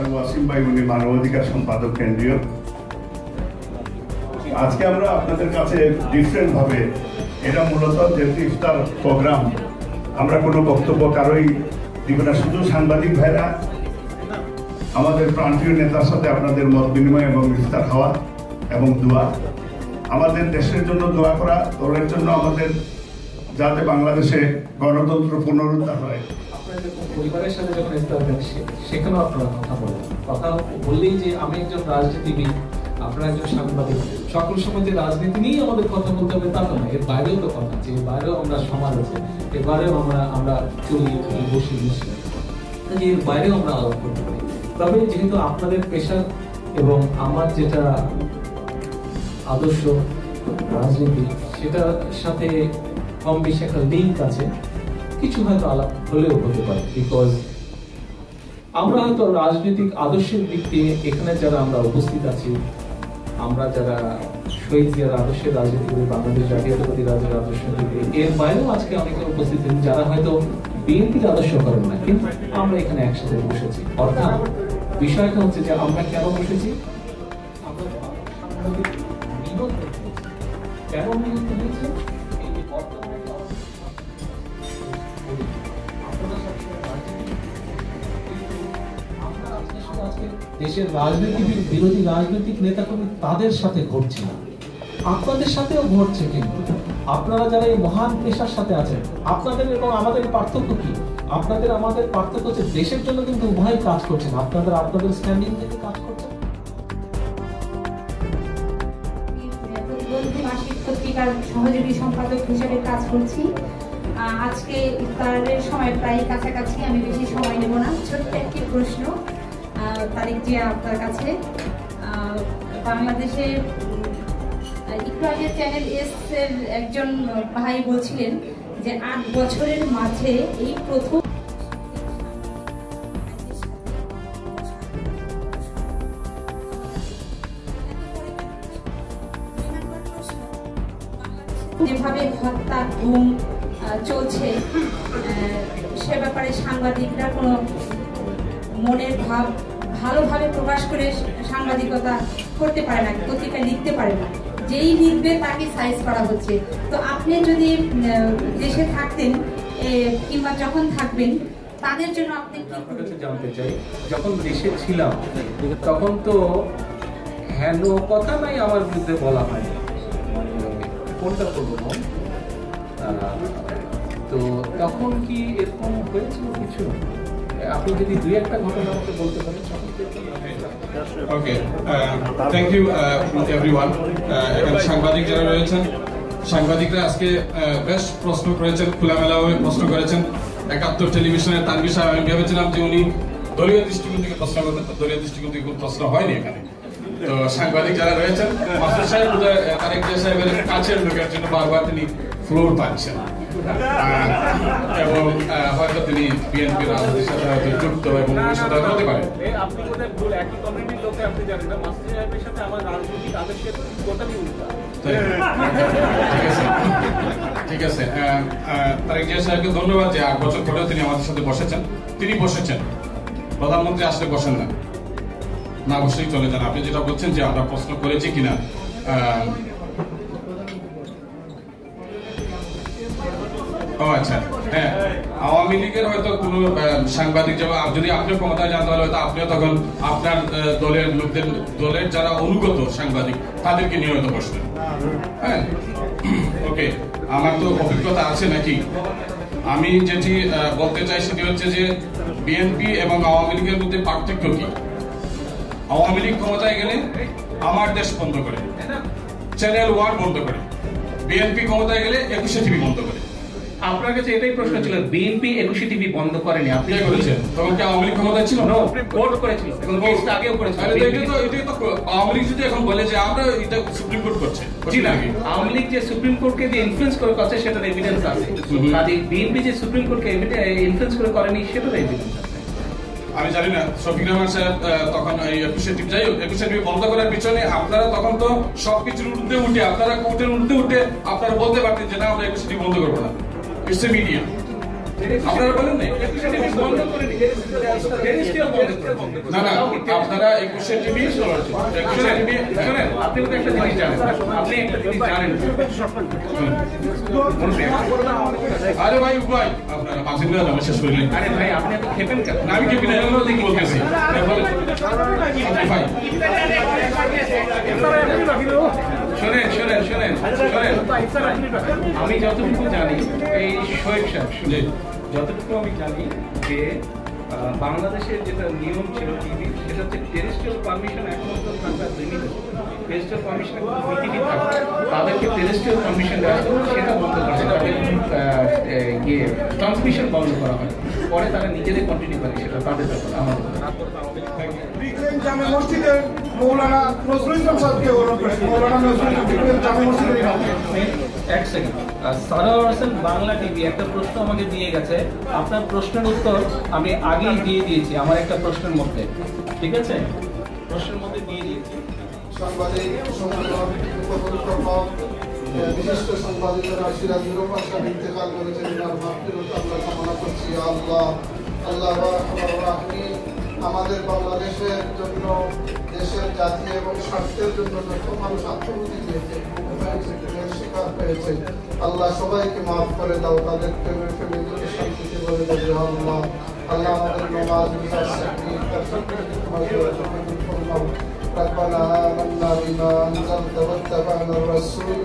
জনাব ওয়াসিম ভাই, উনি মানবাধিকার সম্পাদক কেন্দ্রীয়। আজকে আমরা আপনাদের কাছে ডিফারেন্ট ভাবে, এটা মূলত যেহেতু ইফতার প্রোগ্রাম, আমরা কোনো বক্তব্য কারোই দিব না, শুধু সাংবাদিক ভাইরা আমাদের প্রান্তীয় নেতার সাথে আপনাদের মত বিনিময় এবং ইফতার খাওয়া এবং দোয়া, আমাদের দেশের জন্য দোয়া করা, দলের জন্য আমাদের, যাতে বাংলাদেশে গণতন্ত্র পুনরুদ্ধার হয়। পরিবারের সাথে যখন ইফতার করেন সেখানেও আপনারা কথা বললেই যে আমি একজন রাজনীতিবিদ, আপনারা একজন সাংবাদিক, সকল সময় যে রাজনীতি নিয়েই আমাদের কথা বলতে হবে তা তো না, এর বাইরেও তো কথা আছে, এর বাইরেও আমরা সমাজ আছে, এর বাইরেও আমরা চলি বসি এর বাইরেও আমরা আলাপ করতে পারি। তবে যেহেতু আপনাদের পেশা এবং আমার যেটা আদর্শ রাজনীতি সেটার সাথে কম বেশি একটা লিঙ্ক আছে, কিছু হয়তো আলাপ হলেও হতে পারে। বিকজ আমরা হয়তো রাজনৈতিক আদর্শের দিক দিয়ে এখানে যারা আমরা উপস্থিত আছি, আমরা যারা শহীদ জিয়ার আদর্শের রাজনীতি করি, বাংলাদেশ জাতীয়তাবাদী রাজনীতির আদর্শের দিক দিয়ে, এর বাইরেও আজকে অনেকে উপস্থিত আছেন যারা হয়তো বিএনপির আদর্শ করেন না, কিন্তু আমরা এখানে একসাথে বসেছি। অর্থাৎ বিষয়টা হচ্ছে যে আমরা কেন বসেছি, আমরা বিনোদ কেন বিনোদ হয়েছে, দেশের রাজনীতিবিদ বিরোধী রাজনৈতিক নেতাকর্মী তাদের সাথে ঘটছে না, আপনাদের সাথেও ঘটছে। কিন্তু আপনারা যারা এই মহান পেশার সাথে আছেন, আপনাদের এবং আমাদের পার্থক্য কি? আপনাদের আমাদের পার্থক্য হচ্ছে দেশের জন্য কিন্তু উভয় কাজ করছেন, আপনাদের স্ট্যান্ডিং থেকে কাজ করছেন। পত্রিকার সহযোগী সম্পাদক হিসেবে কাজ করছি। আজকে ইফতারের সময় প্রায় কাছাকাছি, আমি বেশি সময় নেব না। ছোট্ট একটি প্রশ্ন তারিক জিয়া আপনার কাছে, বাংলাদেশে একটু আগে চ্যানেল এস এর একজন ভাই বলছিলেন যে ৮ বছরের মাঝে এই প্রথম যেভাবে হত্যা গুম চলছে, সে ব্যাপারে সাংবাদিকরা কোনো মনের ভাব ভালোভাবে প্রকাশ করে সাংবাদিকতা করতে পারে না, পত্রিকা লিখতে পারে না, যেই লিখবে তাকে সাইজ করা হচ্ছে। তো আপনি যদি দেশে থাকতেন কিংবা যখন থাকবেন, তাদের জন্য আপনি আপনার কাছে জানতে চাই, যখন দেশে ছিলাম তখন তো হেন কথা নাই আমার বিরুদ্ধে বলা হয়, কোনটা করবো, তো তখন কি এরকম হয়েছিল কিছু? আপনি যদি দুই একটা ঘটনা আমাকে বলতে পারেন। ওকে, থ্যাংক ইউ এভরিওয়ান। এখানে সাংবাদিক যারা রয়েছেন, সাংবাদিকরা আজকে বেশ প্রশ্ন করেছেন, খোলামেলাভাবে প্রশ্ন করেছেন। ৭১ টেলিভিশনের তানভীর সাহেব, আমি ভেবেছিলাম যে উনি দলীয় দৃষ্টিকোণ থেকে প্রশ্ন করতেন, দলীয় দৃষ্টিকোণ থেকে কোনো প্রশ্ন হয়নি এখানে। তো সাংবাদিক যারা রয়েছেন, মাসুদ সাহেব তারেক জিয়া সাহেবের কাছের লোকের জন্য বারবার তিনি ফ্লোর পাচ্ছেন, এবং হয়তো তিনি বিএনপির রাজনীতির সাথে হয়তো যুক্ত এবং ভবিষ্যতে হতে পারে। আপনি বোধহয় ভুল, একই কমিউনিটির লোকে আপনি জানেন না, মাসুদ সাহেবের সাথে আমার রাজনৈতিক আদর্শের টোটালি উল্টা। ঠিক আছে, তারেক জিয়া সাহেবকে ধন্যবাদ যে ৮ বছর পরেও তিনি আমাদের সাথে বসেছেন। তিনি বসেছেন, প্রধানমন্ত্রী আসলে বসেন না, না বসেই চলে যান। আপনি যেটা বলছেন যে আমরা প্রশ্ন করেছি কিনা, ও আচ্ছা, হ্যাঁ, আওয়ামী লীগের হয়তো কোনো সাংবাদিক যদি আপনিও ক্ষমতায় যান, তাহলে হয়তো আপনিও তখন আপনার দলের লোকদের, দলের যারা অনুগত সাংবাদিক তাদেরকে নিয়ে হয়তো বসবেন। হ্যাঁ, ওকে, আমার তো অভিজ্ঞতা আছে নাকি। আমি যেটি বলতে চাই সেটি হচ্ছে যে বিএনপি এবং আওয়ামী লীগের মধ্যে পার্থক্য কি। আওয়ামী লীগ ক্ষমতায় গেলে আমার দেশ বন্ধ করে, চ্যানেল 1 বন্ধ করে, বিএনপি ক্ষমতায় গেলে ২১ টিভি বন্ধ করে। আপনার কাছে এটাই প্রশ্ন ছিল, বিএনপি ২১ টিভি বন্ধ করেনি, আপনি করেছেন? তখন কি আওয়ামী লীগ ক্ষমতায় ছিল? কোর্ট করেছিল, আগেও করেছিল। এটাই তো আওয়ামী লীগ যদি এখন বলে যে আমরা এটা সুপ্রিম কোর্ট করছে, জি না, আওয়ামী লীগ যে সুপ্রিম কোর্টকে দিয়ে ইনফ্লুয়েন্স করে করছে সেটার এভিডেন্স আছে, কাজে বিএনপি যে সুপ্রিম কোর্টকে ইনফ্লুয়েন্স করে করেনি সেটার এভিডেন্স আছে। আমি জানি না, শফিক রহমান সাহেব তখন এই ২১ টিভি, যাই হোক, ২১ টিভি বন্ধ করার পিছনে আপনারা তখন তো সবকিছুর ঊর্ধ্বে উঠে, আপনারা কোর্টের ঊর্ধ্বে উঠে আপনারা বলতে পারতেন যে না, আমরা ২১ টিভি বন্ধ করবো না, ইটস এ মিডিয়া। আপনারা বলেন না বন্ধ করে দিই টেরিস্ট্রিয়াল বন্ধ না না আপনারা 21 টিভি 21 টিভি শুনেন আপনি তো একটা জিনিস জানেন আপনি একটা জিনিস জানেন আরে ভাই উপায় আপনারা মাঝে মিলে আমার শেষ করলেন আরে ভাই আপনি এত খেপেন কেন না আমি কি বিনা বলতেছি ভাই শোনেন শোনেন শোনেন শোনেন আমি যতটুকু জানি এই শোয়েব সাহেব যতটুকু আমি জানি যে বাংলাদেশের যেটা নিয়ম ছিল টিভি সেটা হচ্ছে টেরেস্ট্রিয়াল পারমিশন এখনো তো থাকার লিমিট আছে টেরেস্ট্রিয়াল পারমিশন টিভি থাকে তাদেরকে টেরেস্ট্রিয়াল পারমিশন দেওয়া হয় সেটা বন্ধ করা হয় তাদের ইয়ে ট্রান্সমিশন বন্ধ করা হয় পরে তারা নিজেদের কন্টিনিউ করে সেটা তাদের ব্যাপার আমাদের জামে মসজিদের মৌলানা নজরুল ইসলাম সাহেবকে অনুরোধ করেছি মৌলানা নজরুল ইসলাম জামে মসজিদের ইমাম এক সেকেন্ড সারাওয়ার হোসেন বাংলা টিভি একটা প্রশ্ন আমাকে দিয়ে গেছে আপনার প্রশ্নের উত্তর আমি আগেই দিয়ে দিয়েছি আমার একটা প্রশ্নের মধ্যে ঠিক আছে প্রশ্নের মধ্যে দিয়ে দিয়েছি সাংবাদিক সম্মেলন উপস্থাপক বিশিষ্ট সাংবাদিকরা সিরাজুল রহমান সাহেব ইন্তেকাল করেছেন তার মাগফিরাত আমরা কামনা করছি আল্লাহ আল্লাহ রাহমিন আমাদের বাংলাদেশের জন্য দেশের জাতি এবং স্বার্থের জন্য যত মানুষ আত্মহতি দিয়েছে শিকার হয়েছে আল্লাহ সবাইকে মাফ করে দাও তাদের ফ্যামিলিকে শান্তিতে বলে দেবে আল্লাহ আল্লাহ আমাদের নামাজ মিজাজ ربنا آمنا بما أنزلت واتبعنا الرسول